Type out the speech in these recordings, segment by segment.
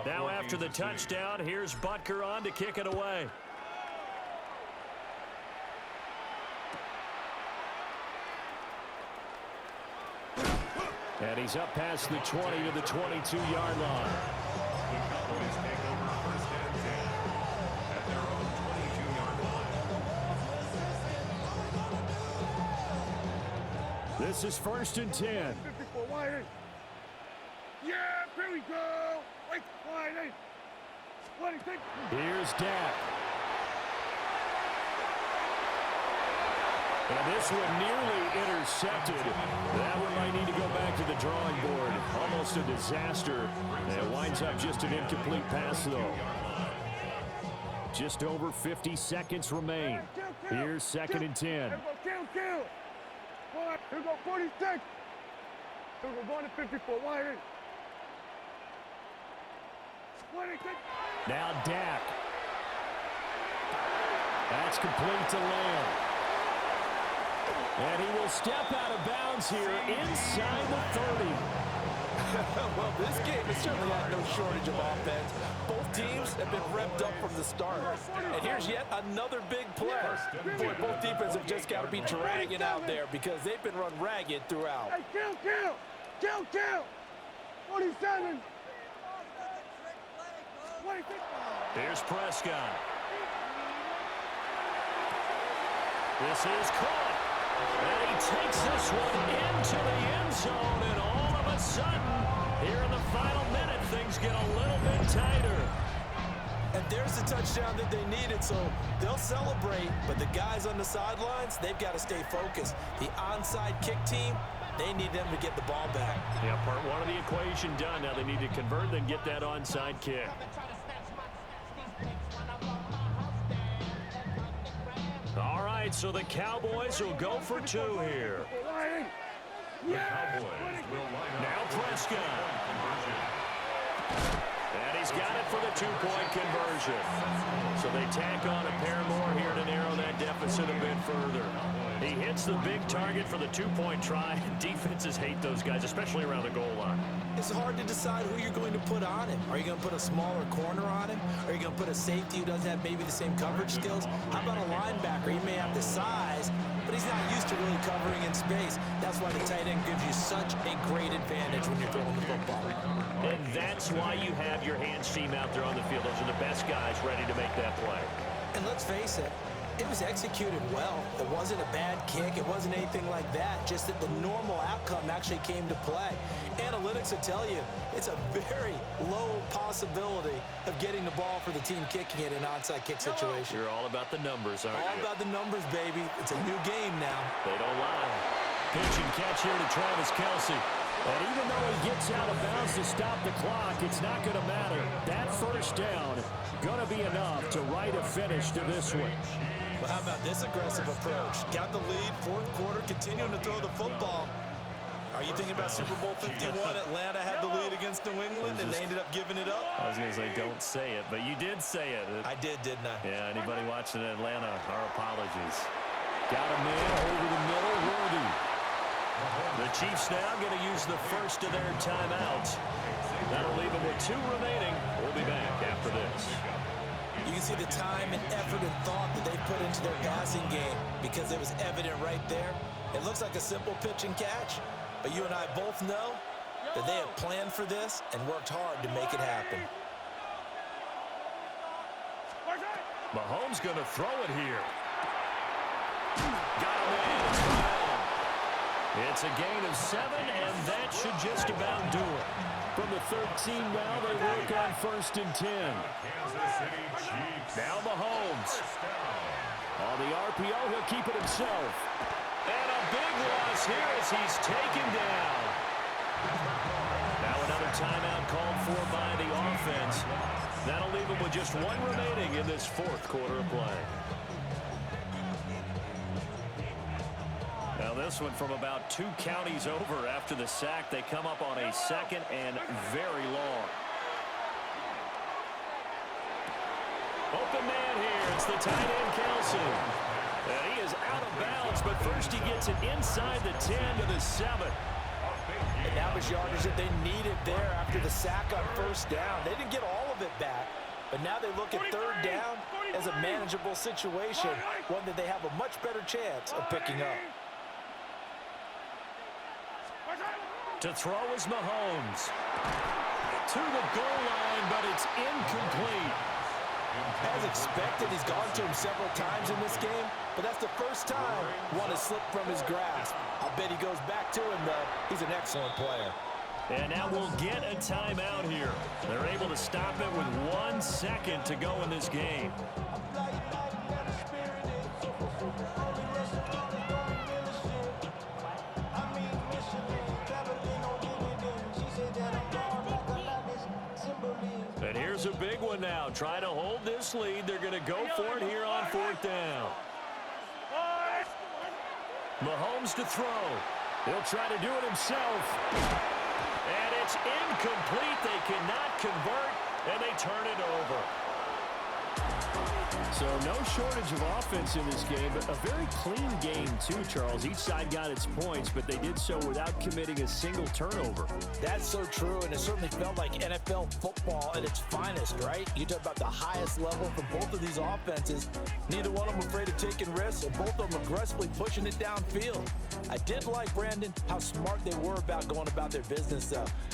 Now after the touchdown, here's Butker on to kick it away. And he's up past the 20 to the 22-yard line. The Cowboys take over first and 10 at their own 22-yard line. This is first and 10. 54 wide. Yeah, here we go. Wait, wide. Here's Dak. And this one nearly intercepted. That one might need to go back to the drawing board. Almost a disaster. And it winds up just an incomplete pass, though. Just over 50 seconds remain. Here's second and 10. Kill. Here we go, 46. Here we go, going to 54 wide. Now Dak. That's complete to Lamb. And he will step out of bounds here inside the 30. Well, this game has certainly had no shortage of offense. Both teams have been revved up from the start. And here's yet another big play. Boy, both defenses have just got to be dragging out there because they've been run ragged throughout. Hey, kill. 47. Here's Prescott. This is caught. And he takes this one into the end zone. And all of a sudden, here in the final minute, things get a little bit tighter. And there's the touchdown that they needed, so they'll celebrate. But the guys on the sidelines, they've got to stay focused. The onside kick team, they need them to get the ball back. Yeah, part one of the equation done. Now they need to convert and get that onside kick. All right, so the Cowboys will go for two here. Now Prescott. And he's got it for the two-point conversion. So they tack on a pair more here to narrow that deficit a bit further. He hits the big target for the two-point try. Defenses hate those guys, especially around the goal line. It's hard to decide who you're going to put on him. Are you going to put a smaller corner on him? Are you going to put a safety who doesn't have maybe the same coverage skills? How about a linebacker? He may have the size, but he's not used to really covering in space. That's why the tight end gives you such a great advantage when you're throwing the football. And that's why you have your hands team out there on the field. Those are the best guys ready to make that play. And let's face it, it was executed well. It wasn't a bad kick. It wasn't anything like that. Just that the normal outcome actually came to play. Analytics will tell you it's a very low possibility of getting the ball for the team kicking it in an onside kick situation. You're all about the numbers, aren't you? All about the numbers, baby. It's a new game now. They don't lie. Pitch and catch here to Travis Kelce. And even though he gets out of bounds to stop the clock, it's not going to matter. That first down going to be enough to write a finish to this one. Well, how about this aggressive approach? Got the lead, fourth quarter, continuing to throw the football. Are you thinking about Super Bowl 51? Atlanta had the lead against New England, and they ended up giving it up? I was going to say, don't say it, but you did say it. I did, didn't I? Yeah, anybody watching Atlanta, our apologies. Got a man over the middle, Worthy. The Chiefs now going to use the first of their timeouts. That'll leave them with two remaining. We'll be back after this. You can see the time and effort and thought that they put into their passing game because it was evident right there. It looks like a simple pitch and catch, but you and I both know that they have planned for this and worked hard to make it happen. Mahomes going to throw it here. Got him in. It's a gain of 7, and that should just about do it. From the 13 now, they work on first and 10. Now Mahomes. On the RPO, he'll keep it himself. And a big loss here as he's taken down. Now another timeout called for by the offense. That'll leave him with just one remaining in this fourth quarter of play. Now this one from about 2 counties over after the sack. They come up on a second and very long. Open man here. It's the tight end, Kelce. And he is out of bounds, but first he gets it inside the 10 to the 7. And that was yardage that they needed there after the sack on first down. They didn't get all of it back, but now they look at third down as a manageable situation, one that they have a much better chance of picking up. To throw is Mahomes. To the goal line, but it's incomplete. As expected, he's gone to him several times in this game, but that's the first time one has slipped from his grasp. I'll bet he goes back to him, though. He's an excellent player. And now we'll get a timeout here. They're able to stop it with 1 second to go in this game. And here's a big one now. Trying to hold this lead. They're going to go for it here on fourth down. Mahomes to throw. He'll try to do it himself. And it's incomplete. They cannot convert, and they turn it over. So no shortage of offense in this game, but a very clean game too, Charles. Each side got its points, but they did so without committing a single turnover. That's so true, and it certainly felt like NFL football at its finest, right? You talk about the highest level for both of these offenses. Neither one of them afraid of taking risks, and both of them aggressively pushing it downfield. I did like, Brandon, how smart they were about going about their business.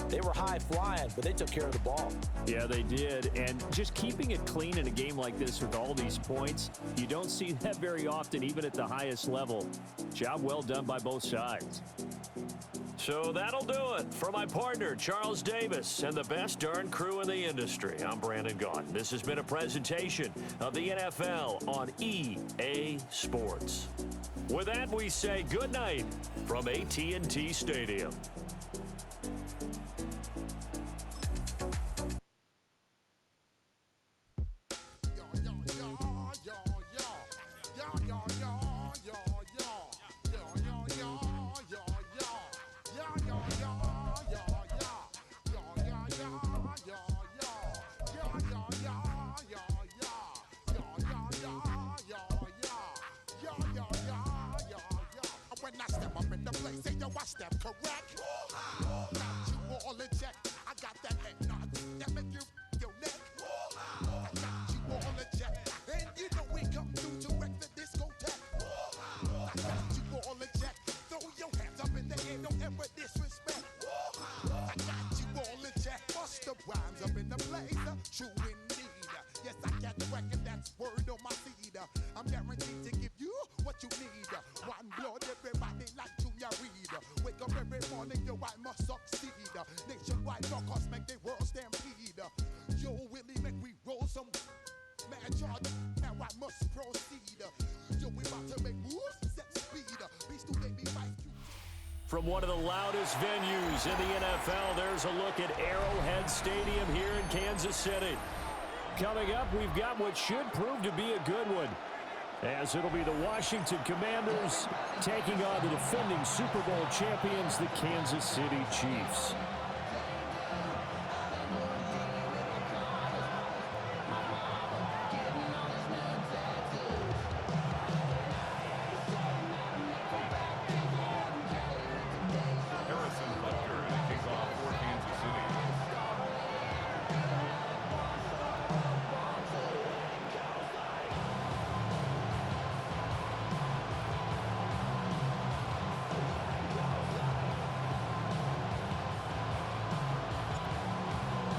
They were high-flying, but they took care of the ball. Yeah, they did, and just keeping it clean in a game like this with all these points, you don't see that very often, even at the highest level. Job well done by both sides. So that'll do it. For my partner, Charles Davis, and the best darn crew in the industry, I'm Brandon Gaudin. This has been a presentation of the NFL on EA Sports. With that, we say good night from AT&T Stadium. I step correct. Got you all in check. I got that head nod that make you your neck. I got you all in check. And you know we come through to wreck the discotheque. I got you all in check. Throw your hands up in the air, don't ever disrespect. I got you all in check. Bust the rhymes up in the place. True indeed. Yes, I got the record, that's word on my seed. I'm guaranteed to give you what you need. One blood, everybody like Junior Reed. Wake up every morning, yo, I must succeed. Nationwide knockouts make the world stampede. Yo, Willie, make we roll some mad charge. Now I must proceed. Yo, we about to make moves, set speed. Beast to baby fight. From one of the loudest venues in the NFL, there's a look at Arrowhead Stadium here in Kansas City. Coming up, we've got what should prove to be a good one, as it'll be the Washington Commanders taking on the defending Super Bowl champions, the Kansas City Chiefs.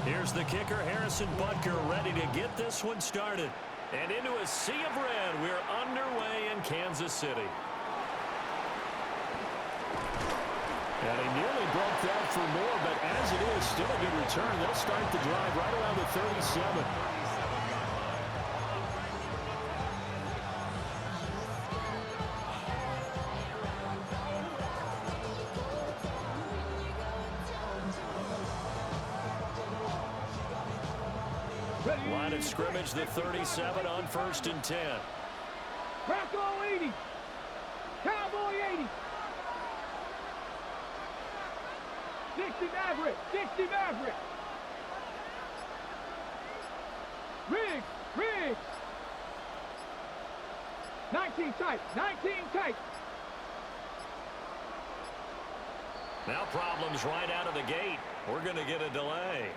Here's the kicker, Harrison Butker, ready to get this one started. And into a sea of red, we're underway in Kansas City. And he nearly broke that for more, but as it is, still a good return. They'll start the drive right around the 37. Line of scrimmage, the 37 on 1st and 10. Crackle 80. Cowboy 80. 60 Maverick. 60 Maverick. Riggs. Riggs. 19 tight. 19 tight. Now problems right out of the gate. We're going to get a delay.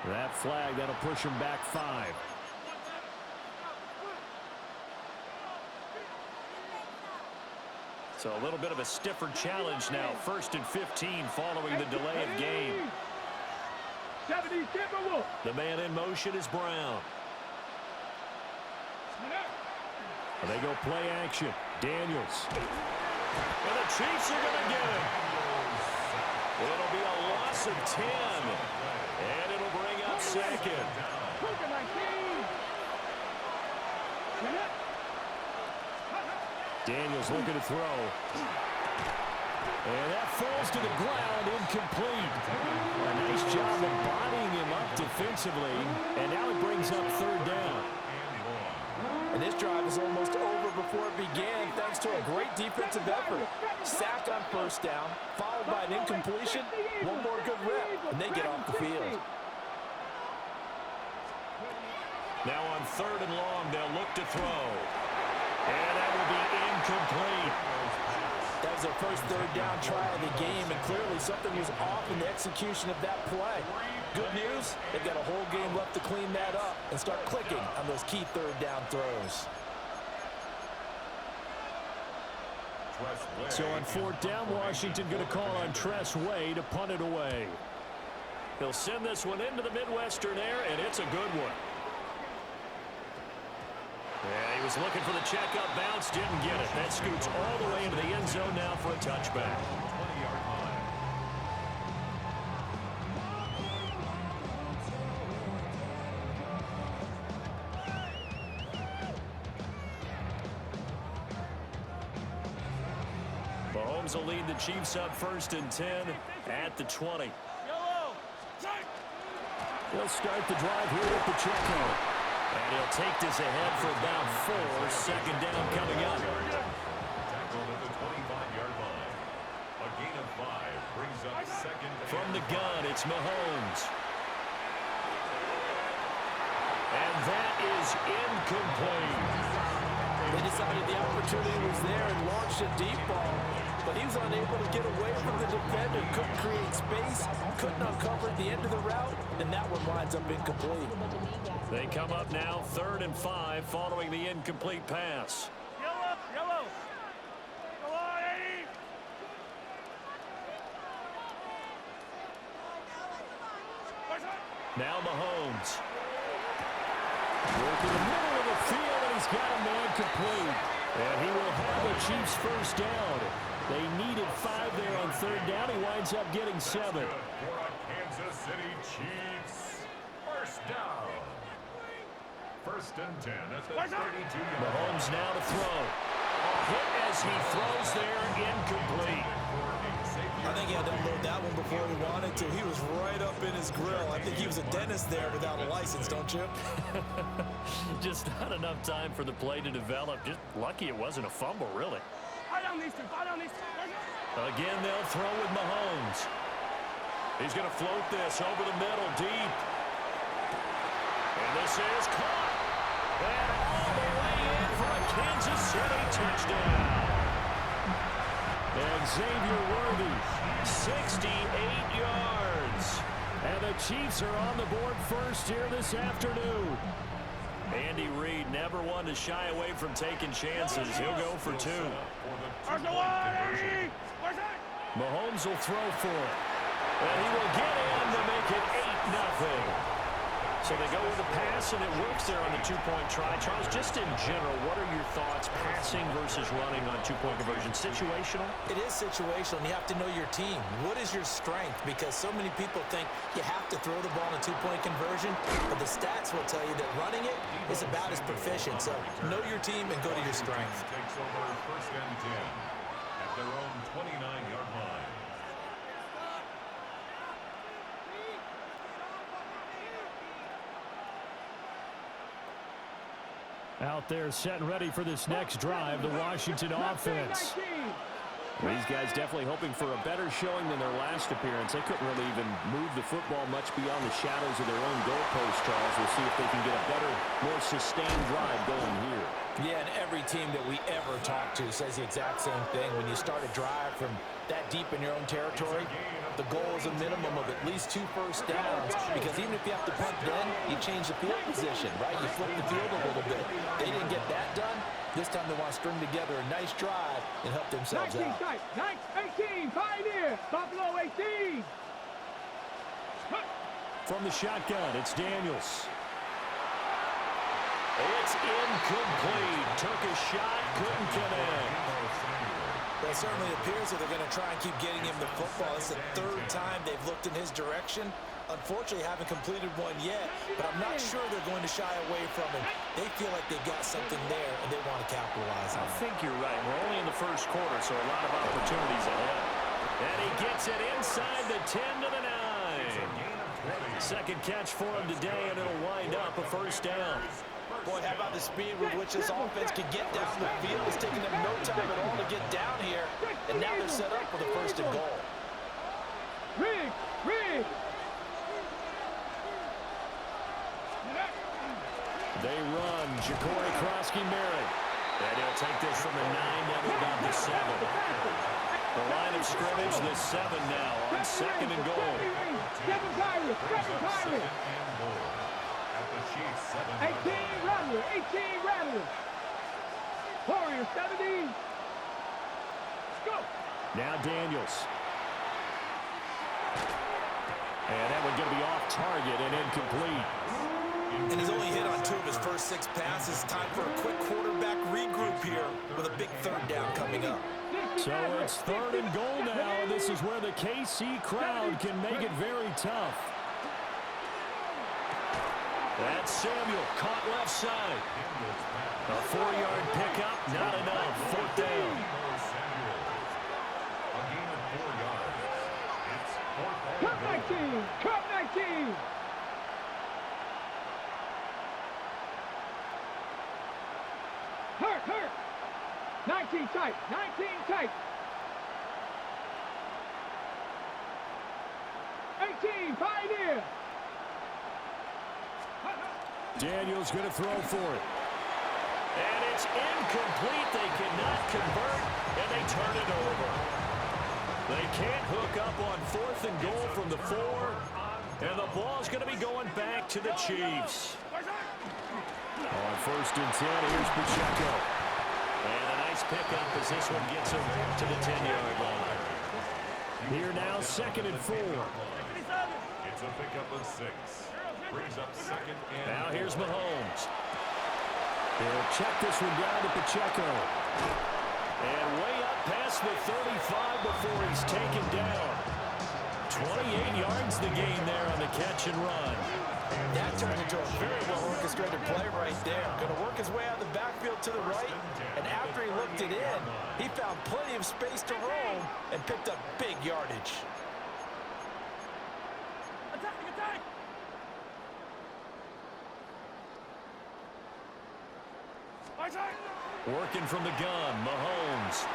That flag, that'll push him back 5. So a little bit of a stiffer challenge now. 1st and 15 following the delay of game. The man in motion is Brown. They go play action. Daniels. And the Chiefs are going to get it. It'll be a loss of 10. And it'll bring up 2nd. Daniels looking to throw. And that falls to the ground, incomplete. A nice job of bodying him up defensively. And now it brings up 3rd down. And this drive is almost over before it began thanks to a great defensive effort. Sack on 1st down, followed by an incompletion. One more good rep, and they get off the field. Now on 3rd and long, they'll look to throw. And that will be incomplete. That was their first 3rd down try of the game, and clearly something was off in the execution of that play. Good news, they've got a whole game left to clean that up and start clicking on those key 3rd down throws. So on 4th down, Washington going to call on Tress Way to punt it away. He'll send this one into the Midwestern air, and it's a good one. Yeah, he was looking for the checkup bounce, didn't get it. That scoots all the way into the end zone now for a touchback. 20-yard line. Mahomes will lead the Chiefs up 1st and 10 at the 20. He'll start the drive here with Pacheco. And he'll take this ahead for about 4. 2nd down coming up. Tackled at the 25-yard line. A gain of 5 brings up 2nd. From the gun, it's Mahomes. And that is incomplete. They decided the opportunity was there and launched a deep ball, but he was unable to get away from the defender, couldn't create space, couldn't uncover at the end of the route, and that one winds up incomplete. They come up now 3rd and 5 following the incomplete pass. Yellow. Come on, Eddie. Now Mahomes. Working the middle of the field, and he's got a man complete. And he will have the Chiefs 1st down. They needed 5 there on 3rd down. He winds up getting 7. For a Kansas City Chiefs 1st down. 1st and 10 at the 32-yard. Mahomes now to throw. Hit as he throws there, incomplete. I think he had to unload that one before he wanted to. He was right up in his grill. I think he was a dentist there without a license, don't you? Just not enough time for the play to develop. Just lucky it wasn't a fumble, really. Again, they'll throw with Mahomes. He's going to float this over the middle, deep. And this is caught. And all the way in for a Kansas City touchdown. And Xavier Worthy, 68 yards. And the Chiefs are on the board 1st here this afternoon. Andy Reid never one to shy away from taking chances. He'll go for 2. Mahomes will throw for it. And he will get in to make it 8-0. So they go with the pass, and it works there on the 2-point try. Charles, just in general, what are your thoughts passing versus running on 2-point conversion? Situational? It is situational, and you have to know your team. What is your strength? Because so many people think you have to throw the ball in a 2-point conversion, but the stats will tell you that running it is about as proficient. So know your team and go to your strength. Takes over 1st and 10 at their own 29-yard line. Out there set and ready for this next drive, the Washington offense. These guys definitely hoping for a better showing than their last appearance. They couldn't really even move the football much beyond the shadows of their own goalpost, Charles. We'll see if they can get a better, more sustained drive going here. Yeah, and every team that we ever talk to says the exact same thing. When you start a drive from that deep in your own territory, the goal is a minimum of at least 2 first downs, because even if you have to punt then, you change the field position, right? You flip the field a little bit. They didn't get that done. This time they want to string together a nice drive and help themselves 19 out. tight, 18, Pioneer, Buffalo 18. From the shotgun, it's Daniels. It's incomplete. Took a shot, couldn't connect. Well, it certainly appears that they're going to try and keep getting him the football. It's the 3rd time they've looked in his direction. Unfortunately, haven't completed one yet, but I'm not sure they're going to shy away from him. They feel like they've got something there, and they want to capitalize on it. I think you're right. We're only in the first quarter, so a lot of opportunities ahead. And he gets it inside the 10 to the 9. Second catch for him today, and it'll wind up a first down. Boy, how about the speed with which this offense can get down the field? It's taking them no time at all to get down here, and now they're set up for the 1st and goal. Rig. They run. Ja'Cory Krosky-Merritt. And he'll take this from the 9 down to about the 7. The line of scrimmage, the 7 now on 2nd and goal. 18 Rattler. Warriors 70. Go. Now Daniels. And that one going to be off target and incomplete. And he's only hit on 2 of his first 6 passes. Time for a quick quarterback regroup here with a big 3rd down coming up. So it's 3rd and goal now, and this is where the KC crowd can make it very tough. That's Samuel, caught left side. A 4-yard pickup, not enough. 4th down. A gain of 4 yards. It's 4th Cup 19. Cup 19. Hurt. 19 tight. 19 tight. 18 Pioneer. Daniels going to throw for it. And it's incomplete. They cannot convert, and they turn it over. They can't hook up on 4th and goal from the 4, and the ball's going to be going back to the Chiefs. On 1st and 10, here's Pacheco. And a nice pickup as this one gets him to the 10-yard line. Here now, 2nd and 4. It's a pickup of 6. Brings up 2nd and Now here's Mahomes. He'll check this one down to Pacheco. And way up past the 35 before he's taken down. 28 yards the gain there on the catch and run. That turned into a very well-orchestrated play right there. Going to work his way out of the backfield to the right, and after he looked it in, he found plenty of space to roam and picked up big yardage. Attack! Working from the gun, Mahomes.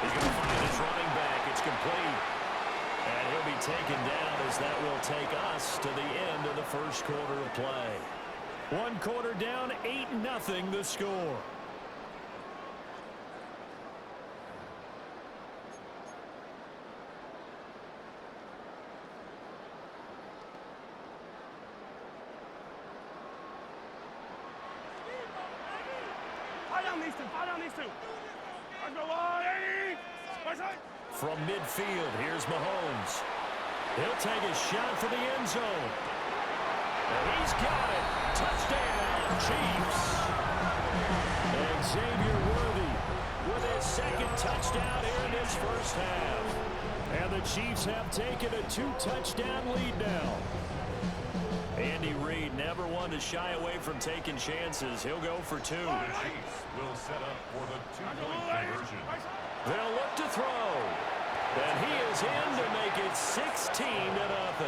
He's going to find his running back. It's complete. And he'll be taken down as that will take us to the end of the first quarter of play. 1 quarter down, 8-0 the score. Fire down these two. Let's go on, Eddie. From midfield, here's Mahomes. He'll take a shot for the end zone. And he's got it. Touchdown, Chiefs. And Xavier Worthy with his 2nd touchdown here in this first half. And the Chiefs have taken a 2-touchdown lead now. Andy Reid never one to shy away from taking chances. He'll go for 2. the Chiefs will set up for the 2-point conversion. They'll look to throw. And he is in to make it 16-0. That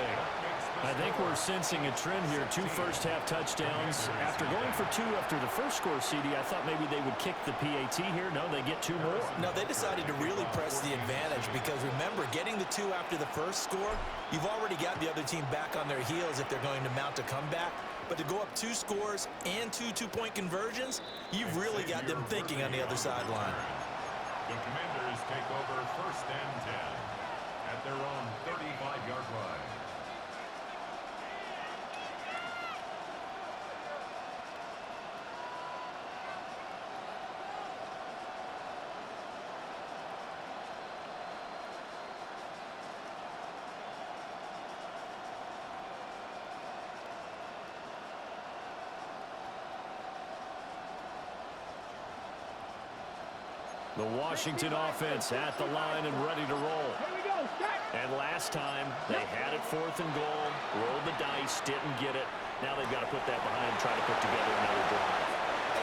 makes the I think we're sensing a trend here. 2 first-half touchdowns. After going for 2 after the first score, CD, I thought maybe they would kick the PAT here. No, they get 2 more. No, they decided to really press the advantage because, remember, getting the 2 after the first score, you've already got the other team back on their heels if they're going to mount a comeback. But to go up 2 scores and 2 two-point conversions, you've really got them thinking on the other sideline. The Commanders take over 1st and 10 at their own 35-yard line. The Washington offense at the line and ready to roll. And last time, they had it 4th and goal, rolled the dice, didn't get it. Now they've got to put that behind and try to put together another drive.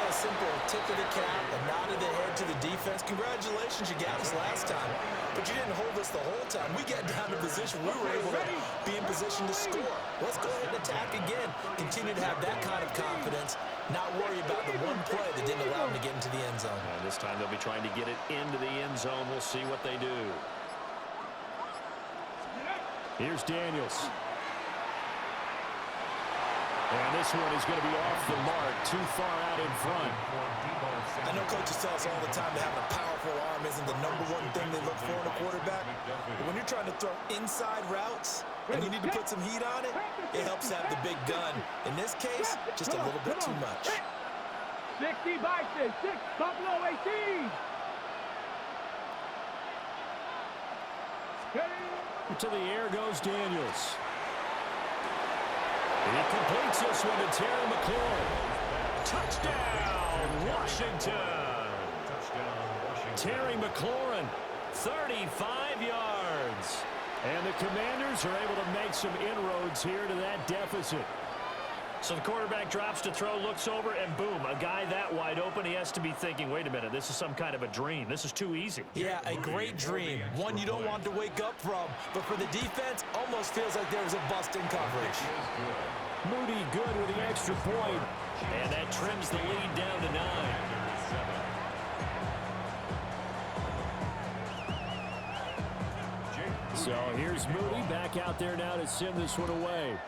A simple tip of the cap, a nod of the head to the defense. Congratulations, you got us last time, but you didn't hold us the whole time. We got down to position. We were able to be in position to score. Let's go ahead and attack again. Continue to have that kind of confidence. Not worry about the one play that didn't allow them to get into the end zone. And this time they'll be trying to get it into the end zone. We'll see what they do. Here's Daniels. And this one is going to be off the mark, too far out in front. I know coaches tell us all the time that having a powerful arm isn't the #1 thing they look for in a quarterback. But when you're trying to throw inside routes and you need to put some heat on it, it helps have the big gun. In this case, just a little bit too much. 60 Bison, 6 Buffalo 18. To the air goes Daniels. He completes this one to Terry McLaurin. Touchdown, Washington. Terry McLaurin, 35 yards. And the Commanders are able to make some inroads here to that deficit. So the quarterback drops to throw, looks over, and boom, a guy that wide open, he has to be thinking, wait a minute, this is some kind of a dream. This is too easy. Yeah, a great dream. One you don't want to wake up from. But for the defense, almost feels like there was a bust in coverage. Moody good with the extra point. And that trims the lead down to 9. So here's Moody back out there now to send this one away.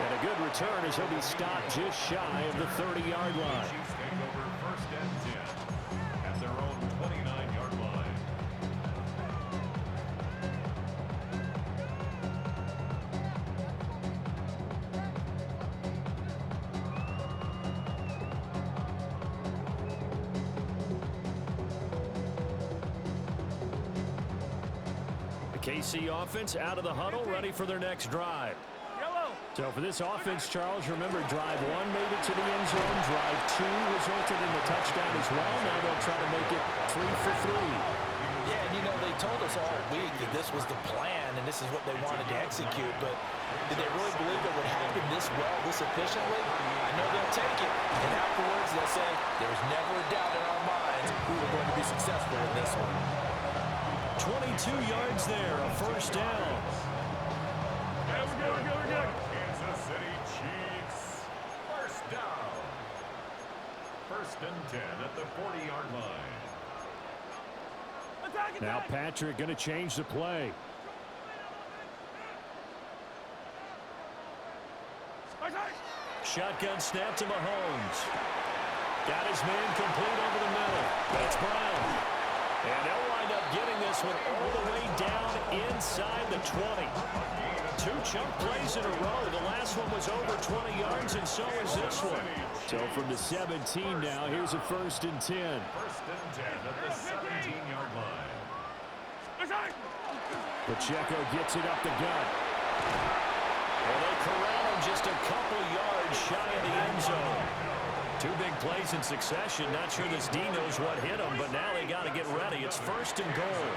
And a good return as he'll be stopped just shy of the 30-yard line. Chiefs take over 1st and 10 at their own 29-yard line. The KC offense out of the huddle, ready for their next drive. So for this offense, Charles, remember, drive 1 made it to the end zone. Drive 2 resulted in the touchdown as well. Now they'll try to make it 3 for 3. Yeah, and you know, they told us all week that this was the plan and this is what they wanted to execute, but did they really believe it would happen this well, this efficiently? I know they'll take it, and afterwards they'll say, there's never a doubt in our minds we were going to be successful in this one. 22 yards there, a first down. We're good. Kansas City Chiefs. 1st down. 1st and 10 at the 40-yard line. Now Patrick going to change the play. Shotgun snap to Mahomes. Got his man complete over the middle. That's Brown. And they'll wind up getting this one all the way down inside the 20. 2 chunk plays in a row. The last one was over 20 yards, and so is this one. So from the 17 now, here's a 1st and 10. 1st and 10 at the 17-yard line. Pacheco gets it up the gut. And they corral him just a couple yards shy of the end zone. 2 big plays in succession. Not sure this D knows what hit him, but now they got to get ready. It's 1st and goal.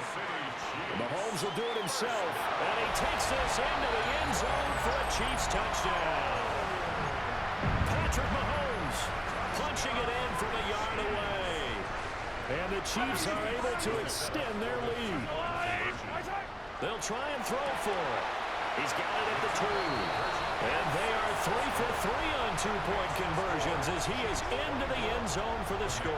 Mahomes will do it himself, and he takes this into the end zone for a Chiefs touchdown. Patrick Mahomes punching it in from a yard away. And the Chiefs are able to extend their lead. They'll try and throw for it. He's got it at the 2. And they are 3 for 3 on two-point conversions as he is into the end zone for the score.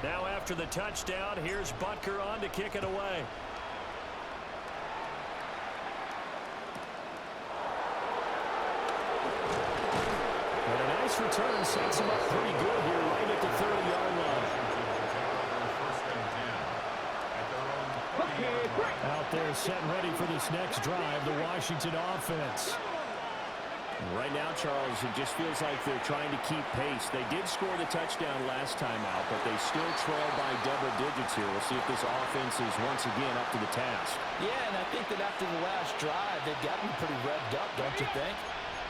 Now after the touchdown, here's Butker on to kick it away. And a nice return sets him up pretty good here right at the 30-yard line. Out there setting ready for this next drive, the Washington offense. Right now, Charles, it just feels like they're trying to keep pace. They did score the touchdown last time out, but they still trail by double digits here. We'll see if this offense is once again up to the task. Yeah, and I think that after the last drive, they've gotten pretty revved up, don't you think?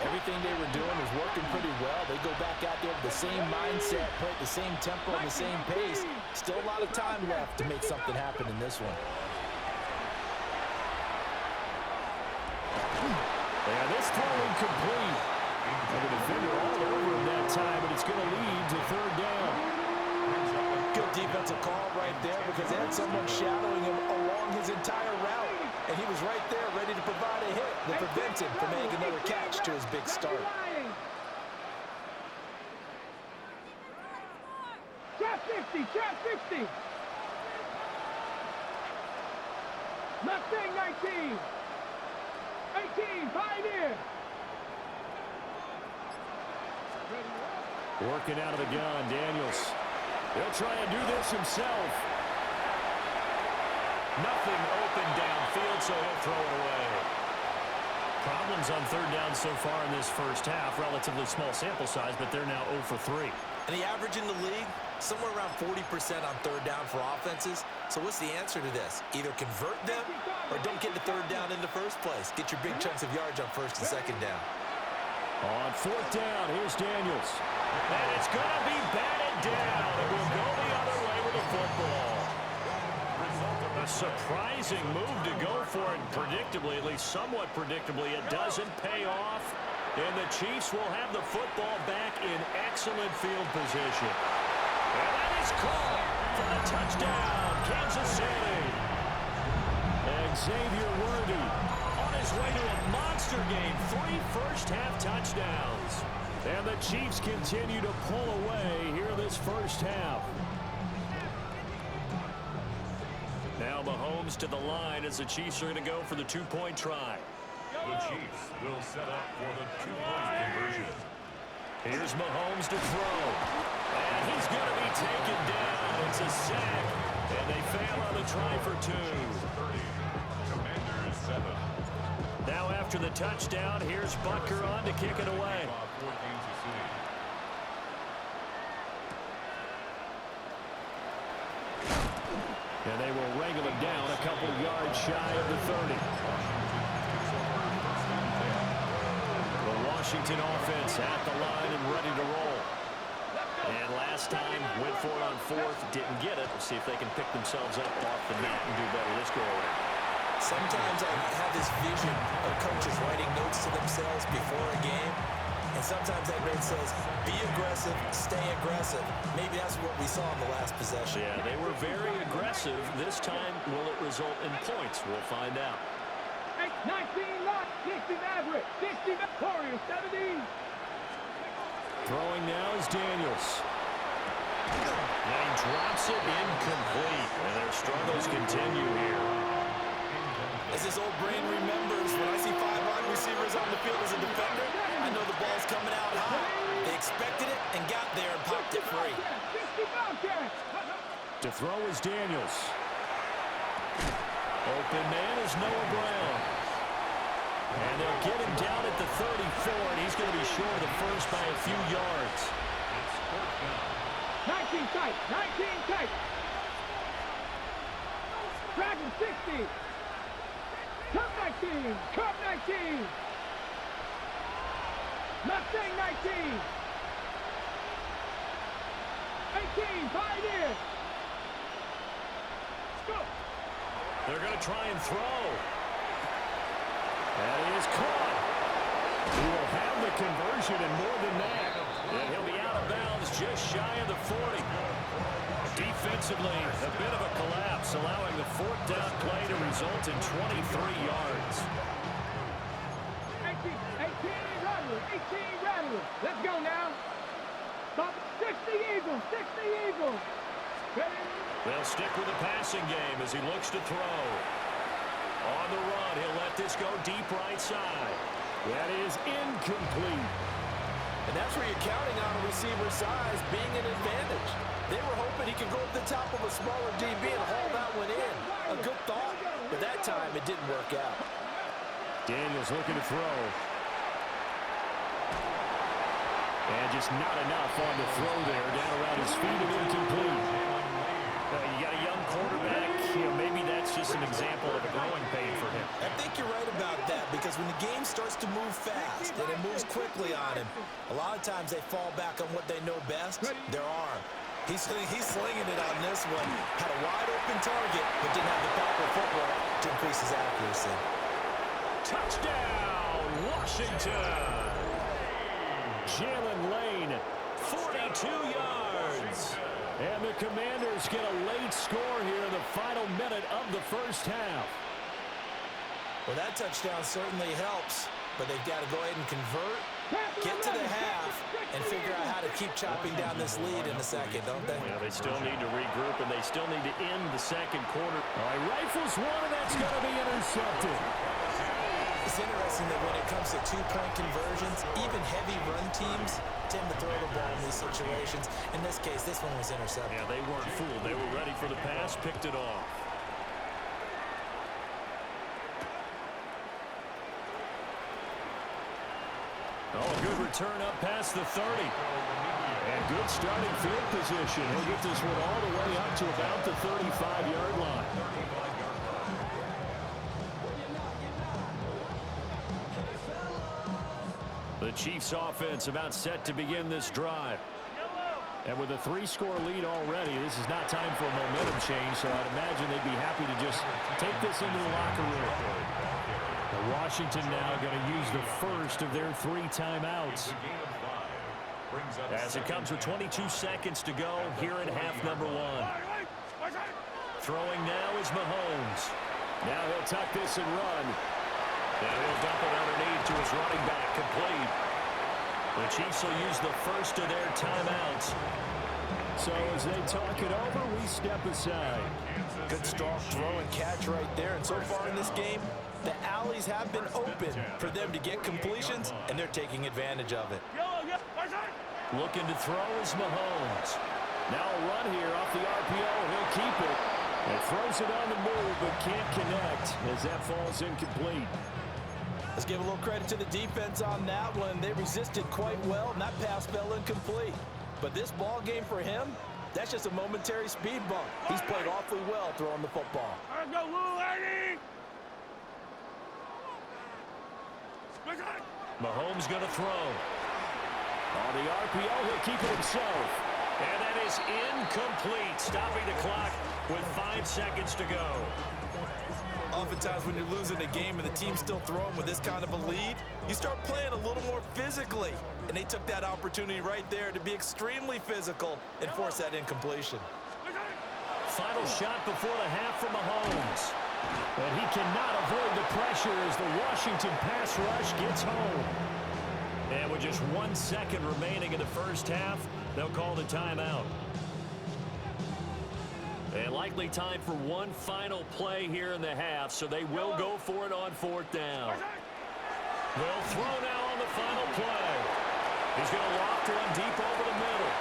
Everything they were doing was working pretty well. They go back out there with the same mindset, play at the same tempo and the same pace. Still a lot of time left to make something happen in this one. And this throw incomplete. And the defender all over him that time, and it's going to lead to 3rd down. Good defensive call right there because they had someone shadowing him along his entire route. And he was right there ready to provide a hit that prevents him from making another catch to his big start. Trap 50, trap 50. Mustang 19. 18, pioneer. Working out of the gun, Daniels. He'll try and do this himself. Nothing open downfield, so he'll throw it away. Problems on 3rd down so far in this first half. Relatively small sample size, but they're now 0 for 3. And the average in the league, somewhere around 40% on 3rd down for offenses. So what's the answer to this? Either convert them or don't get the 3rd down in the first place. Get your big chunks of yards on 1st and 2nd down. On 4th down, here's Daniels. And it's going to be batted down. It will go the other way with the football. A surprising move to go for it predictably, at least somewhat predictably. It doesn't pay off. And the Chiefs will have the football back in excellent field position. And that is caught for the touchdown, Kansas City. Xavier Worthy on his way to a monster game. 3 first-half touchdowns. And the Chiefs continue to pull away here this first half. Now Mahomes to the line as the Chiefs are going to go for the 2-point try. The Chiefs will set up for the 2-point conversion. Here's Mahomes to throw. And he's going to be taken down. It's a sack. And they fail on the try for 2. 30. Commanders 7. Now after the touchdown, here's Butker on to kick it away. And they will wrangle him down a couple yards shy of the 30. The Washington offense at the line and ready to roll. And last time, went for it on 4th, didn't get it. We'll see if they can pick themselves up off the mat and do better this go-around. Sometimes I have this vision of coaches writing notes to themselves before a game. And sometimes that note says, be aggressive, stay aggressive. Maybe that's what we saw in the last possession. Yeah, they were very aggressive. This time, will it result in points? We'll find out. 19 knots, 60 Maverick, 60 Warriors, 17. Throwing now is Daniels. And he drops it incomplete. And their struggles continue here. As this old brain remembers, when I see 5 wide receivers on the field as a defender, I know the ball's coming out high. They expected it and got there and popped it free. To throw is Daniels. Open man is Noah Brown. And they'll get him down at the 34, and he's going to be short of the first by a few yards. 19 tight, 19 tight. Dragon 60. Cup 19, Cup 19. Mustang 19. 18, Pioneer. Go. They're They're going to try and throw. That is caught. He will have the conversion and more than that. And he'll be out of bounds just shy of the 40. Defensively, a bit of a collapse, allowing the fourth down play to result in 23 yards. 18 rattlers, 18 rattlers. Let's go now. Stop. 60 Eagles, 60 Eagles. Ready? They'll stick with the passing game as he looks to throw. On the run, he'll let this go deep right side. That is incomplete. And that's where you're counting on a receiver's size being an advantage. They were hoping he could go up the top of a smaller DB and haul that one in. A good thought, but that time it didn't work out. Daniels looking to throw. And just not enough on the throw there. Down around his feet and incomplete. You got a young quarterback. Maybe that's just an example of a growing pain for him. I think you're right about that, because when the game starts to move fast and it moves quickly on him, a lot of times they fall back on what they know best, their arm. He's slinging it on this one. Had a wide open target, but didn't have the proper footwork to increase his accuracy. Touchdown, Washington! Jalen Lane, 42 yards. And the Commanders get a late score here in the final minute of the first half. Well, that touchdown certainly helps, but they've got to go ahead and convert, get to the half, and figure out how to keep chopping down this lead in the second, don't they? Yeah, they still need to regroup, and they still need to end the second quarter. All right, rifles one, and that's going to be intercepted. It's interesting that when it comes to two-point conversions, even heavy run teams tend to throw the ball in these situations. In this case, this one was intercepted. Yeah, they weren't fooled. They were ready for the pass, picked it off. Oh, a good return up past the 30. And good starting field position. He'll get this one all the way up to about the 35-yard line. The Chiefs offense about set to begin this drive. And with a 3-score lead already, this is not time for a momentum change, so I'd imagine they'd be happy to just take this into the locker room. Washington now going to use the first of their 3 timeouts. As it comes with 22 seconds to go here in half number 1. Throwing now is Mahomes. Now he'll tuck this and run. And he'll dump it underneath to his running back, complete. The Chiefs will use the first of their timeouts. So as they talk it over, we step aside. Good strong throw and catch right there. And so far in this game, the alleys have been open for them to get completions, and they're taking advantage of it. Looking to throw is Mahomes. Now a run here off the RPO. He'll keep it. And throws it on the move, but can't connect as that falls incomplete. Let's give a little credit to the defense on that one. They resisted quite well, and that pass fell incomplete. But this ball game for him, that's just a momentary speed bump. He's played awfully well throwing the football. Let's go, Lou, Eddie! Mahomes going to throw. On the RPO, he'll keep it himself. And that is incomplete, stopping the clock with 5 seconds to go. Oftentimes when you're losing a game and the team's still throwing with this kind of a lead, you start playing a little more physically. And they took that opportunity right there to be extremely physical and force that incompletion. Final shot before the half from Mahomes. But he cannot avoid the pressure as the Washington pass rush gets home. And with just 1 second remaining in the first half, they'll call the timeout. And likely time for one final play here in the half, so they will go for it on 4th down. They'll throw now on the final play. He's going to loft one deep over the middle.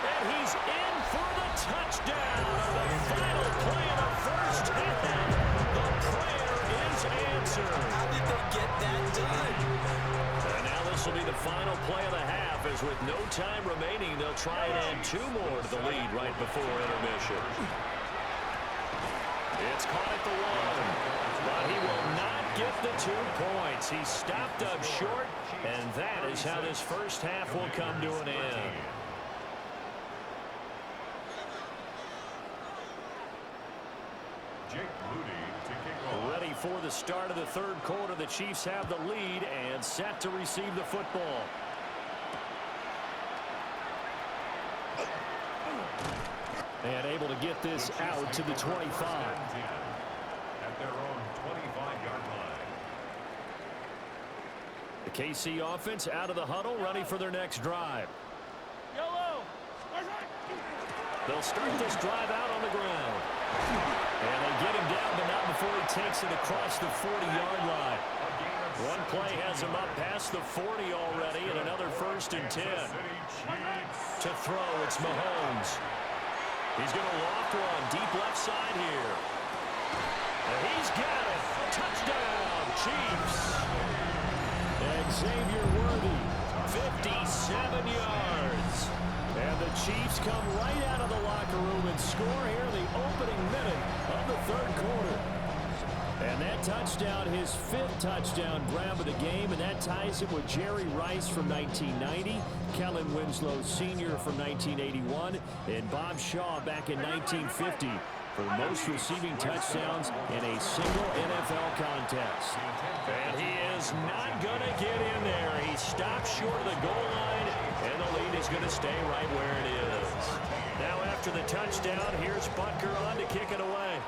And he's in for the touchdown. The final play of the first half. The prayer is answered. How did they get that done? And now this will be the final play of the half, as with no time remaining, they'll try and add 2 more to the lead right before intermission. It's caught at the 1, but he will not get the 2 points. He stopped up short, and that is how this first half will come to an end. Jake Moody to kick off. Ready for the start of the third quarter. The Chiefs have the lead and set to receive the football. And able to get this out to the 25. At their own 25-yard line. The KC offense out of the huddle, ready for their next drive. They'll start this drive out on the ground. And they get him down, but not before he takes it across the 40-yard line. One play has him up past the 40 already, and another 1st and 10. To throw, it's Mahomes. He's going to loft one deep left side here. And he's got it. Touchdown, Chiefs. Xavier Worthy, 57 yards. And the Chiefs come right out of the locker room and score here in the opening minute of the third quarter. And that touchdown, his 5th touchdown grab of the game, and that ties him with Jerry Rice from 1990, Kellen Winslow Sr. from 1981, and Bob Shaw back in 1950 for the most receiving touchdowns in a single NFL contest. And he is not going to get in there. He stops short of the goal line, and the lead is going to stay right where it is. Now after the touchdown, here's Butker on to kick it away.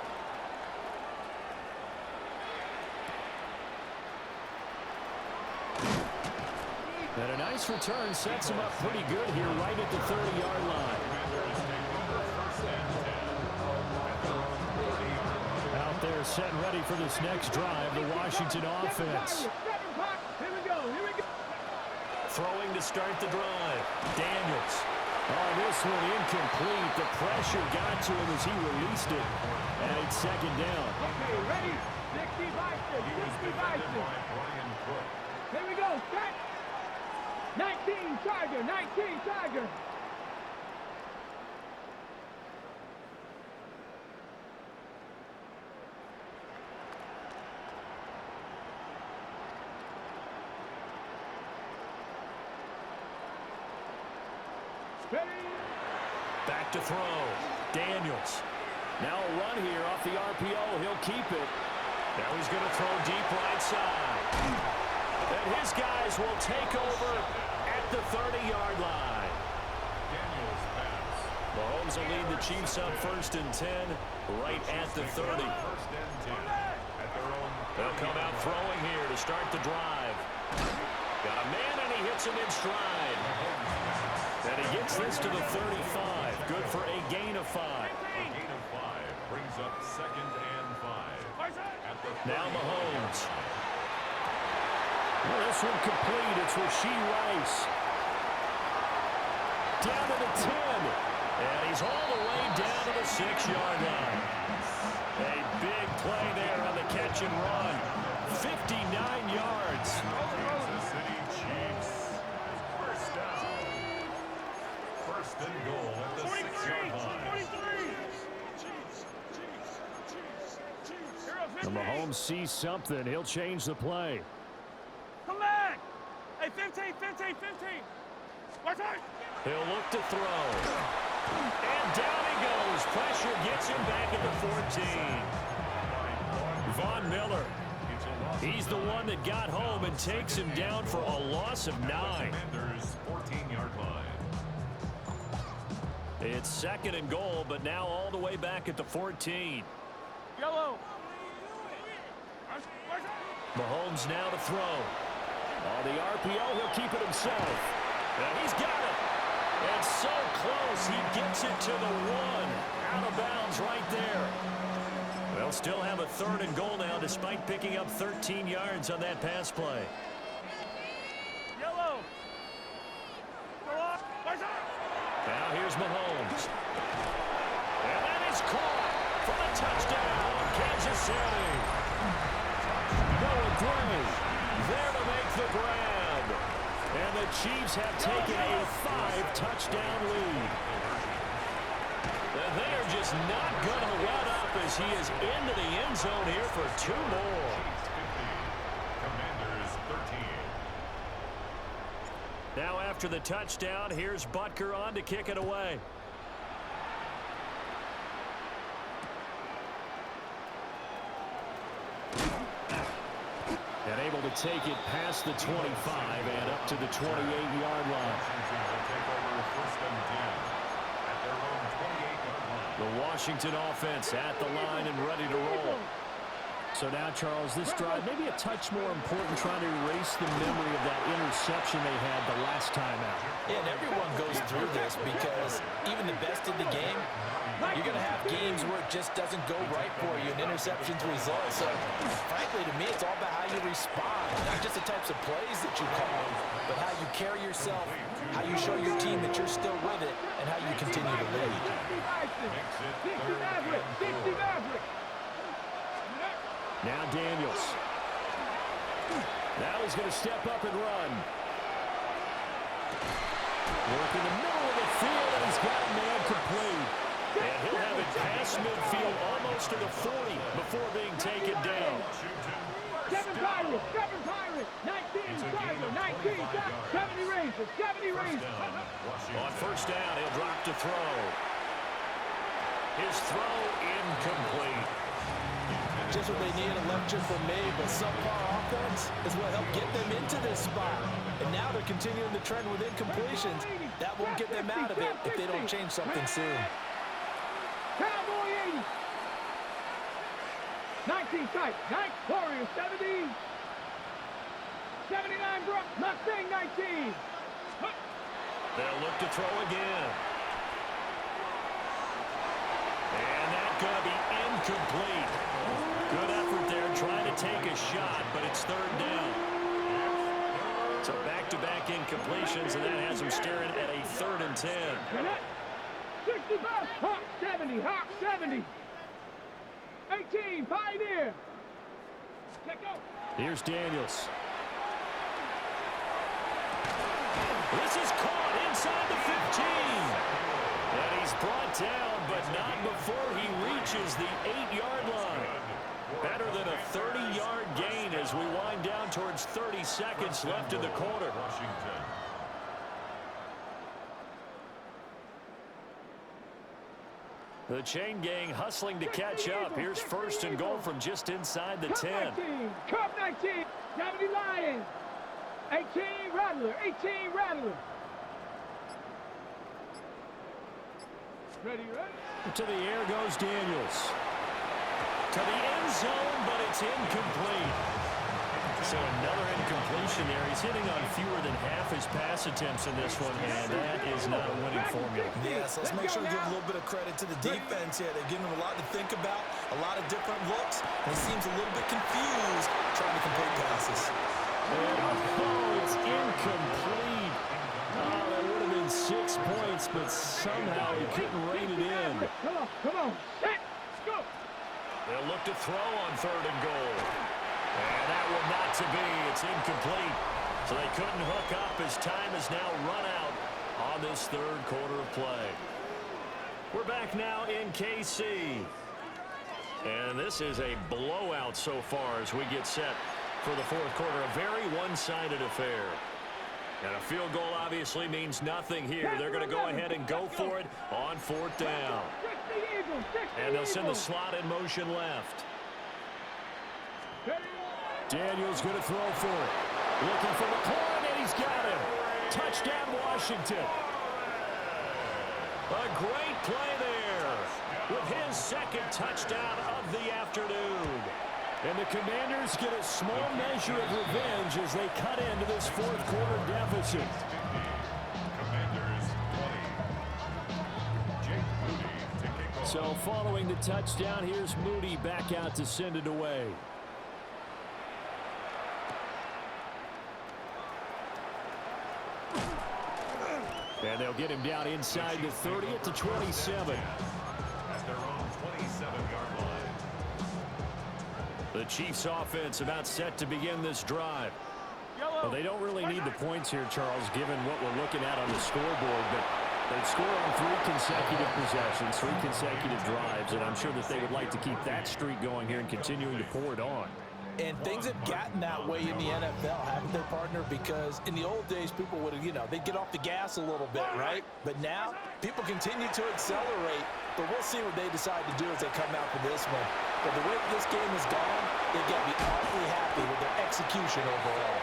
And a nice return sets him up pretty good here right at the 30-yard line. Out there set and ready for this next drive, the Washington offense. Throwing to start the drive. Daniels. Oh, this one incomplete. The pressure got to him as he released it. And it's 2nd down. Okay, ready? 65. Here we go. Set. 19 Tiger. 19 Tiger. Back to throw. Daniels. Now a run here off the RPO. He'll keep it. Now he's going to throw deep right side. And his guys will take over at the 30-yard line. Daniels pass. Mahomes will lead the Chiefs up 1st and 10 right at the 30. 1st and 10 at their own. They'll come out throwing here to start the drive. Got a man, and he hits him in stride. And he gets this to the 35. Good for a gain of 5. A gain of 5 brings up 2nd and 5. At the Now Mahomes. Well, this one complete. It's Rashee Rice. Down to the 10. And he's all the way down to the 6-yard line. A big play there on the catch and run. 59 yards. Kansas City Chiefs. 1st down. 1st and goal at the 6-yard line. And Mahomes sees something. He'll change the play. Come back. Hey, 15. Watch out. He'll look to throw. And down he goes. Pressure gets him back at the 14. Von Miller. He's the one that got home and takes him down for a loss of 9. Commanders 14-yard line. It's 2nd and goal, but now all the way back at the 14. Yellow. Mahomes now to throw. On the RPO, he'll keep it himself. And he's got it. And so close, he gets it to the 1. Out of bounds right there. They'll still have a 3rd and goal now, despite picking up 13 yards on that pass play. Yellow. Now here's Mahomes. And that is caught for the touchdown, Kansas City. Noah Gray there to make the grab. And the Chiefs have taken a 5-touchdown lead. And they're just not going to let up as he is into the end zone here for 2 more. Commanders 13. Now after the touchdown, here's Butker on to kick it away. take it past the 25 and up to the 28-yard line. The Washington offense at the line and ready to roll. So now, Charles, this drive maybe a touch more important, trying to erase the memory of that interception they had the last time out. Yeah, and everyone goes through this because even the best in the game, you're going to have games where it just doesn't go right for you, and interceptions result. So, frankly, to me, it's all about how you respond, not just the types of plays that you call, but how you carry yourself, how you show your team that you're still with it, and how you continue to lead. 60 Maverick, 60 Maverick. Now Daniels. Now he's going to step up and run. Work in the middle of the field, and he's got a man complete. And he'll have it past midfield almost to the 40 before being taken down. Seven Pirates, 19 Tiger, 19, 70 Rangers, 70 Rangers. On first down, he'll drop to throw. His throw incomplete. Just what they need, a lecture from me, but subpar offense is what helped get them into this spot. And now they're continuing the trend with incompletions. That won't get them out of it if they don't change something soon. Cowboy 80. 19 Tight, 9 Warriors, 70. 79 Brook, Mustang 19. They'll look to throw again. And that's going to be incomplete. Good effort there trying to take a shot, but it's third down. So back-to-back incompletions, and that has them staring at a 3rd and 10. 65, Hawk 70, Hawk 70. 18, Pioneer. Check out. Here's Daniels. This is caught inside the 15. And he's brought down, but not before he reaches the 8-yard line. Better than a 30-yard gain as we wind down towards 30 seconds left in the quarter. The chain gang hustling to catch up. Here's 1st and goal from just inside the 10. Cup 19, 70 Lions. 18 Rattler, 18 Rattler. Ready? To the air goes Daniels. To the end zone, but it's incomplete. So another incompletion there. He's hitting on fewer than half his pass attempts in this one, and that is not a winning formula. Yes, let's make sure to give a little bit of credit to the defense here. They're giving him a lot to think about, a lot of different looks, and he seems a little bit confused trying to complete passes. Oh, it's incomplete. Oh, that would have been 6 points, but somehow he couldn't rein it in. Come on, set, go. They'll look to throw on 3rd and goal. And that will not to be. It's incomplete. So they couldn't hook up as time is now run out on this 3rd quarter of play. We're back now in KC. And this is a blowout so far as we get set for the 4th quarter. A very one-sided affair. And a field goal obviously means nothing here. They're going to go ahead and go for it on 4th down. And they'll send the slot in motion left. Daniels going to throw for it. Looking for McLaurin, and he's got him. Touchdown, Washington. A great play there with his 2nd touchdown of the afternoon. And the Commanders get a small measure of revenge as they cut into this 4th quarter deficit. Commanders 20. Jake Moody to kick off. So following the touchdown, here's Moody back out to send it away. And they'll get him down inside the 30 at the 27. At their own 27-yard line. The Chiefs offense about set to begin this drive. Well, they don't really need the points here, Charles, given what we're looking at on the scoreboard, but they've scored on 3 consecutive possessions, 3 consecutive drives, and I'm sure that they would like to keep that streak going here and continuing to pour it on. And things have gotten that way in the NFL, haven't they, partner? Because in the old days, people would have, they'd get off the gas a little bit, right? But now, people continue to accelerate. but we'll see what they decide to do as they come out for this one. But the way this game has gone, they've got to be awfully happy with their execution overall.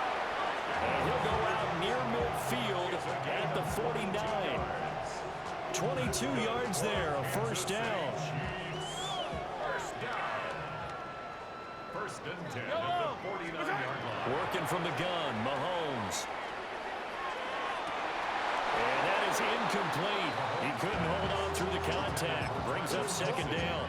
And he'll go out near midfield at the 49. 22 yards there, a first down. First down. First and 10 at the 49-yard line. Working from the gun, Mahomes. And that is incomplete. He couldn't hold on through the contact. Brings up second down.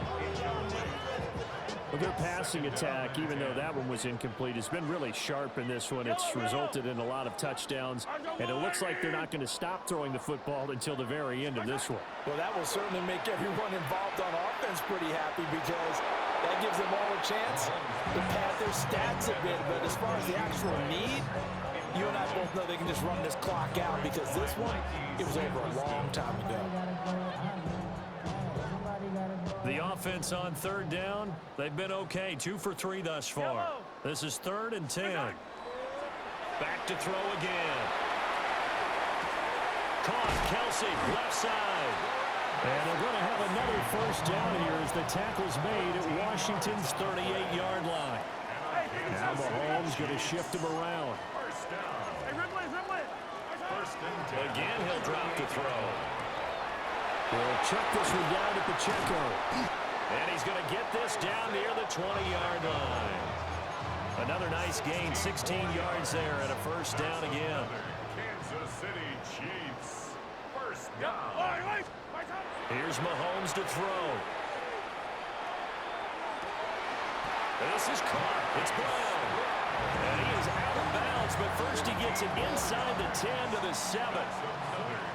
Well, their passing attack, even though that one was incomplete, has been really sharp in this one. It's resulted in a lot of touchdowns, and it looks like they're not going to stop throwing the football until the very end of this one. Well, that will certainly make everyone involved on offense pretty happy because that gives them all a chance to pad their stats a bit. But as far as the actual need, you and I both know they can just run this clock out because this one, it was over a long time ago. The offense on third down, they've been okay. 2 for 3 thus far. This is 3rd and 10. Back to throw again. Caught, Kelsey, left side. And they're going to have another first down here as the tackle's made at Washington's 38-yard line. Now Mahomes going to shift him around. First down. First and 10. Again, he'll drop to throw. We'll check this one down at Pacheco. And he's going to get this down near the 20-yard line. Another nice gain, 16 yards there, and a first down again. Kansas City Chiefs. First down. Here's Mahomes to throw. This is caught. It's Brown. And he is out of bounds, but first he gets it inside the 10 to the 7.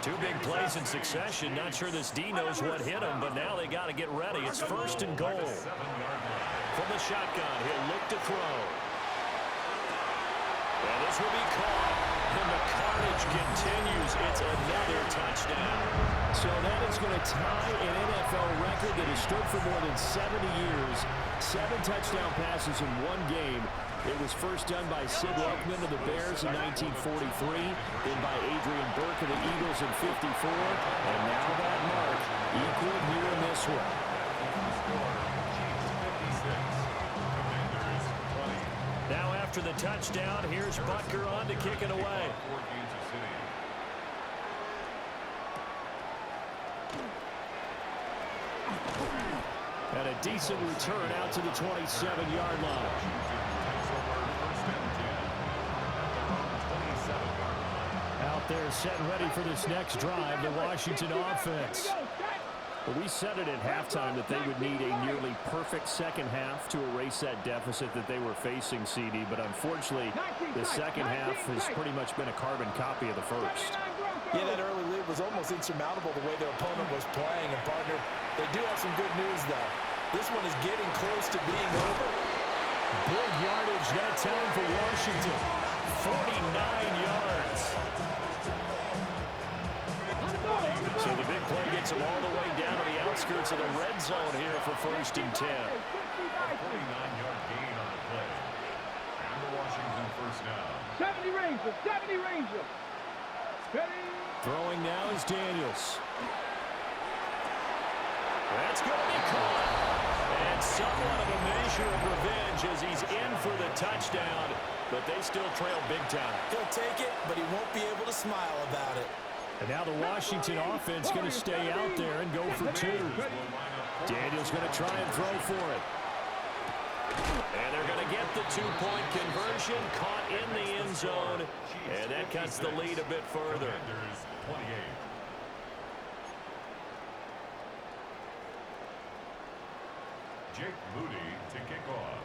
2 big plays in succession. Not sure this D knows what hit him, but now they got to get ready. It's first and goal. From the shotgun, he'll look to throw. And this will be caught. And the carnage continues. It's another touchdown. So that is going to tie an NFL record that has stood for more than 70 years. 7 touchdown passes in 1 game. It was first done by Sid Luckman of the Bears in 1943, then by Adrian Burke of the Eagles in 54, and now that mark equaled here in this one. Now after the touchdown, here's Butker on to kick it away. And a decent return out to the 27-yard line. Out there set and ready for this next drive, the Washington offense. Well, we said it at halftime that they would need a nearly perfect second half to erase that deficit that they were facing, CD, but unfortunately, the second half has pretty much been a carbon copy of the first. Yeah, that early lead was almost insurmountable the way their opponent was playing. And, partner, they do have some good news, though. This one is getting close to being over. Big yardage that time for Washington. 49 yards. So the big play gets them all the way down to the outskirts of the red zone here for first and 10. 49-yard gain on the play. And the Washington first down. 70 Rangers, 70 Rangers. Ready? Throwing now is Daniels. That's going to be caught. And somewhat of a measure of revenge as he's in for the touchdown, but they still trail big time. He'll take it, but he won't be able to smile about it. And now the Washington offense going to stay out there and go for 2. Daniels going to try and throw for it. And they're going to get the 2-point conversion, caught in the end zone, and that cuts the lead a bit further. 28. Jake Moody to kick off.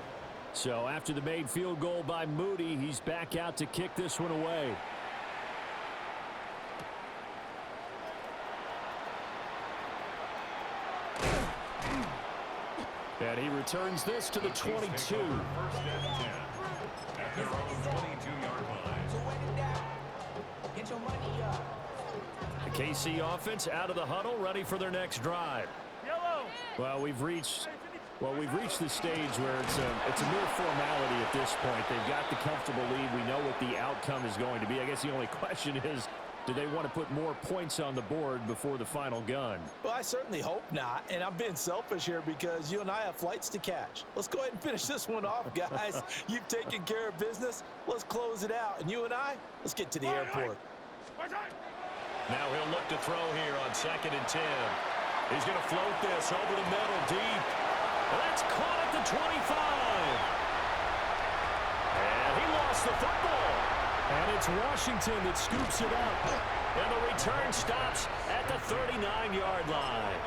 So after the made field goal by Moody, he's back out to kick this one away. And he returns this to the 22. First and 10 at their own 22-yard line. The KC offense out of the huddle, ready for their next drive. Well, we've reached the stage where it's a mere formality at this point. They've got the comfortable lead. We know what the outcome is going to be. I guess the only question is, Do they want to put more points on the board before the final gun? Well, I certainly hope not, and I'm being selfish here because you and I have flights to catch. Let's go ahead and finish this one off, guys. You've taken care of business. Let's close it out, and you and I, let's get to the airport. Now he'll look to throw here on 2nd and 10. He's going to float this over the middle deep. That's caught at the 25. And he lost the football. And it's Washington that scoops it up. And the return stops at the 39-yard line.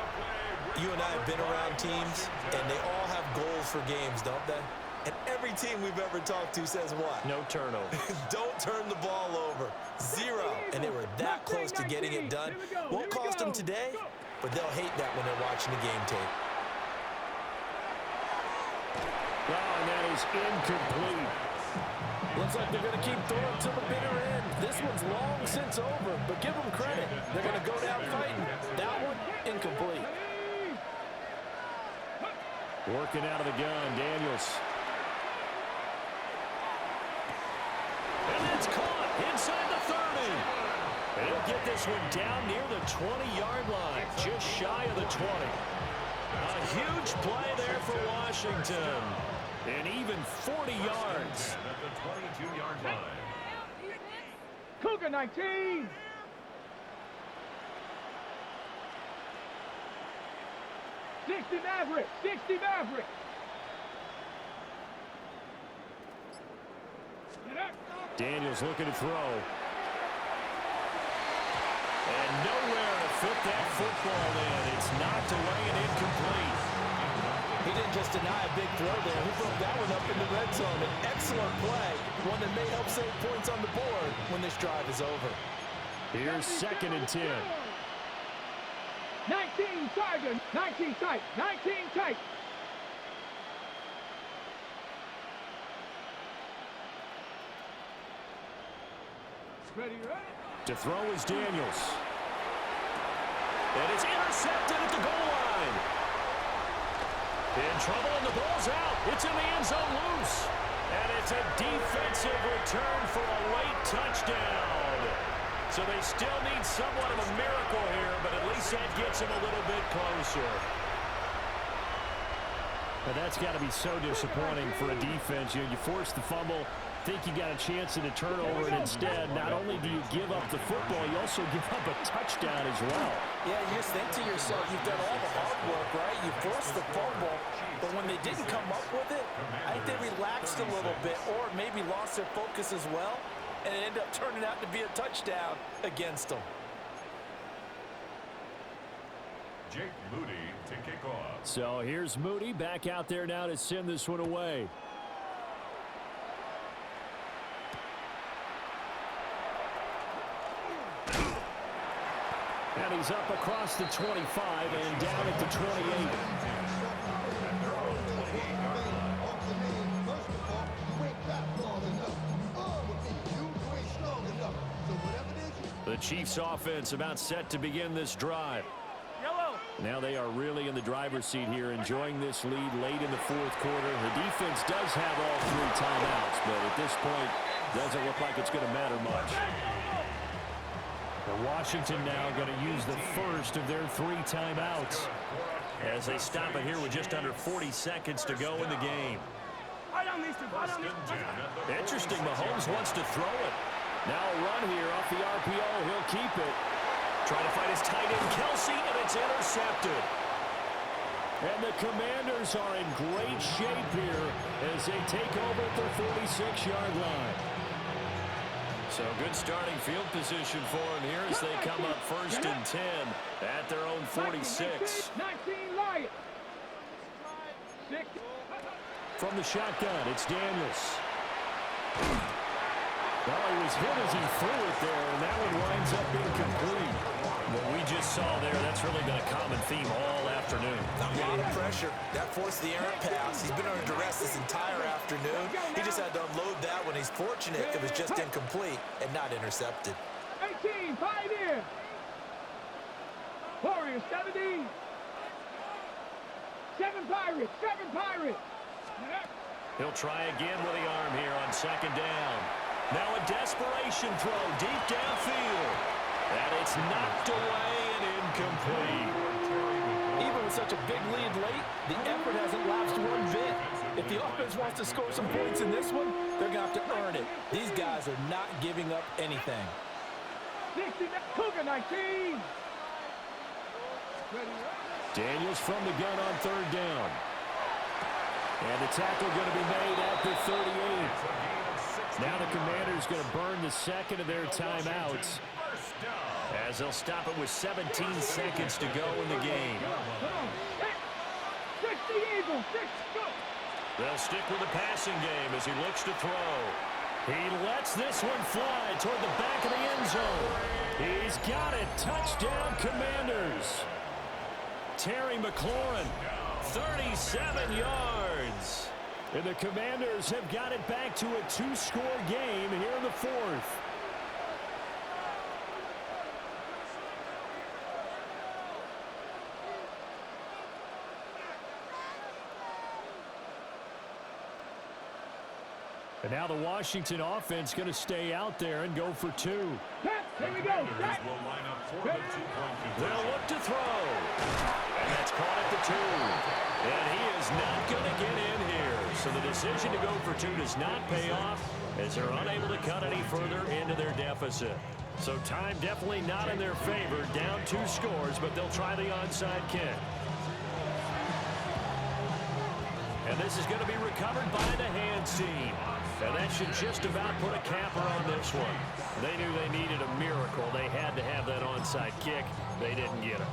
You and I have been around teams, and they all have goals for games, don't they? And every team we've ever talked to says what? No turnover. Don't turn the ball over. 0. And they were that close to getting it done. Won't cost them today, but they'll hate that when they're watching the game tape. Oh, and that is incomplete. Looks like they're going to keep throwing to the bitter end. This one's long since over, but give them credit. They're going to go down fighting. That one, incomplete. Working out of the gun, Daniels. And that's caught inside the 30. And he'll get this one down near the 20-yard line, just shy of the 20. A huge play there for Washington. And even 40 yards. At the 22-yard line. Cougar 19. '60 Maverick. 60 Maverick. Daniels looking to throw. And nowhere to fit that football in. It's knocked away and incomplete. He didn't just deny a big throw there. He broke that one up in the red zone. An excellent play. One that may help save points on the board when this drive is over. Here's 2nd and 10. 19 Tiger. 19 tight. 19 tight. Ready, ready. To throw is Daniels. And it's intercepted at the goal line. In trouble, and the ball's out. It's in the end zone loose. And it's a defensive return for a late touchdown. So they still need somewhat of a miracle here, but at least that gets them a little bit closer. But that's got to be so disappointing for a defense. You force the fumble, think you got a chance at a turnover, and instead, not only do you give up the football, you also give up a touchdown as well. Yeah, you just think to yourself, you've done all the hard work, right? You forced the fumble, but when they didn't come up with it, I think they relaxed a little bit or maybe lost their focus as well, and it ended up turning out to be a touchdown against them. Jake Moody to kick off. So here's Moody back out there now to send this one away. And he's up across the 25 and down at the 28. The Chiefs offense about set to begin this drive. Now they are really in the driver's seat here, enjoying this lead late in the 4th quarter. The defense does have all 3 timeouts, but at this point, doesn't look like it's going to matter much. Washington now going to use the first of their 3 timeouts As they stop it here with just under 40 seconds to go in the game. Interesting, Mahomes wants to throw it. Now a run here off the RPO. He'll keep it. Trying to find his tight end, Kelsey, and it's intercepted. And the Commanders are in great shape here as they take over at their 46-yard line. So good starting field position for them here as they come up 1st and 10 at their own 46. 19 Lions. From the shotgun, it's Daniels. Well, he was hit as he threw it there, and that one winds up incomplete. What we just saw there, that's really been a common theme all afternoon. A lot of pressure. That forced the errant pass. He's been under duress this entire afternoon. He just had to unload that one. He's fortunate it was just incomplete and not intercepted. 18, Pioneer. Warriors, 17. 7 Pirates, 7 Pirates. He'll try again with the arm here on 2nd down. Now a desperation throw deep downfield. And it's knocked away and incomplete. Even with such a big lead late, the effort hasn't lapsed one bit. If the offense wants to score some points in this one, they're going to have to earn it. These guys are not giving up anything. 60, Cougar 19. Daniels from the gun on third down. And the tackle going to be made at the 38. Now the Commanders going to burn the second of their timeouts, as they'll stop it with 17 seconds to go in the game. 60 Eagles, 6, go. They'll stick with the passing game as he looks to throw. He lets this one fly toward the back of the end zone. He's got it. Touchdown, Commanders. Terry McLaurin, 37 yards. And the Commanders have got it back to a 2-score game here in the fourth. And now the Washington offense going to stay out there and go for 2. Here we go. They'll look to throw. And that's caught at the 2. And he is not going to get in here. So the decision to go for 2 does not pay off, as they're unable to cut any further into their deficit. So time definitely not in their favor. Down 2 scores, but they'll try the onside kick. And this is going to be recovered by the hands team. And that should just about put a capper on this one. They knew they needed a miracle. They had to have that onside kick. They didn't get it.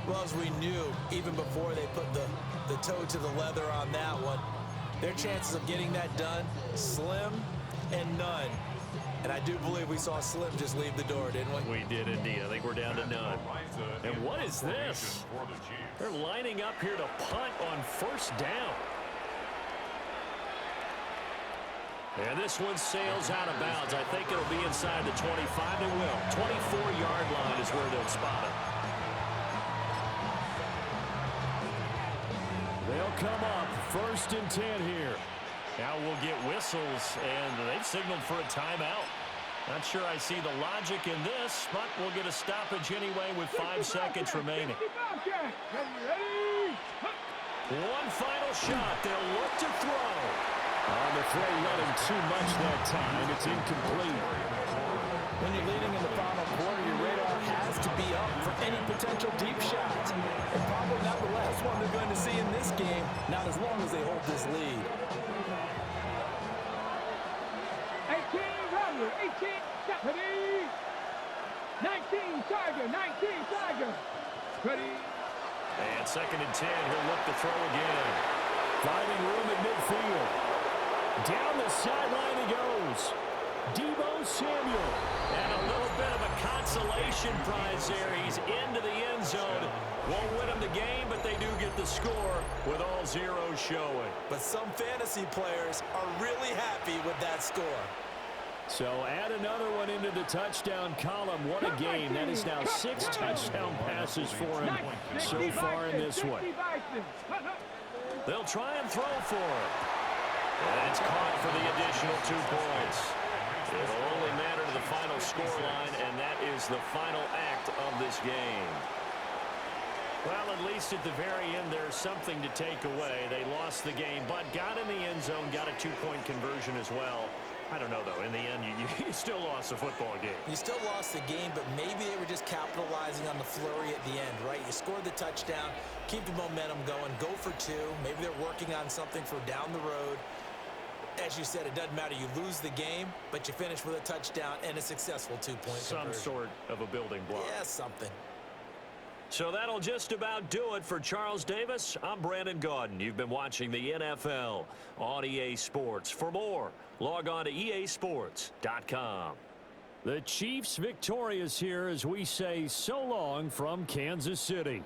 Well, as we knew, even before they put the toe to the leather on that one, their chances of getting that done, slim and none. And I do believe we saw Slim just leave the door, didn't we? We did indeed. I think we're down to none. And what is this? They're lining up here to punt on first down. And this one sails out of bounds. I think it'll be inside the 25. It will. 24-yard line is where they'll spot it. They'll come up first and 10 here. Now we'll get whistles, and they've signaled for a timeout. Not sure I see the logic in this, but we'll get a stoppage anyway with 5 seconds remaining. One final shot. They'll look to throw. On the throw, running too much that time. It's incomplete. When you're leading in the final quarter, your radar has to be up for any potential deep shots. And probably not the last one they're going to see in this game, not as long as they hold this lead. 18 Rattler, 18 Stephanie. 19 Tiger, 19 Tiger. Ready. And second and 10, he'll look to throw again. Finding room at midfield. Down the sideline he goes. Deebo Samuel. And a little bit of a consolation prize there. He's into the end zone. Won't win them the game, but they do get the score with all zeros showing. But some fantasy players are really happy with that score. So add another one into the touchdown column. What a game. That is now 6 touchdown passes for him so far in this one. They'll try and throw for it. And it's caught for the additional 2 points. It'll only matter to the final scoreline, and that is the final act of this game. Well, at least at the very end, there's something to take away. They lost the game, but got in the end zone, got a 2-point conversion as well. I don't know, though. In the end, you still lost the football game. You still lost the game, but maybe they were just capitalizing on the flurry at the end, right? You scored the touchdown, keep the momentum going, go for 2. Maybe they're working on something for down the road. As you said, it doesn't matter. You lose the game, but you finish with a touchdown and a successful 2-point conversion. Some sort of a building block. Yeah, something. So that'll just about do it for Charles Davis. I'm Brandon Gaudin. You've been watching the NFL on EA Sports. For more, log on to easports.com. The Chiefs victorious here as we say so long from Kansas City.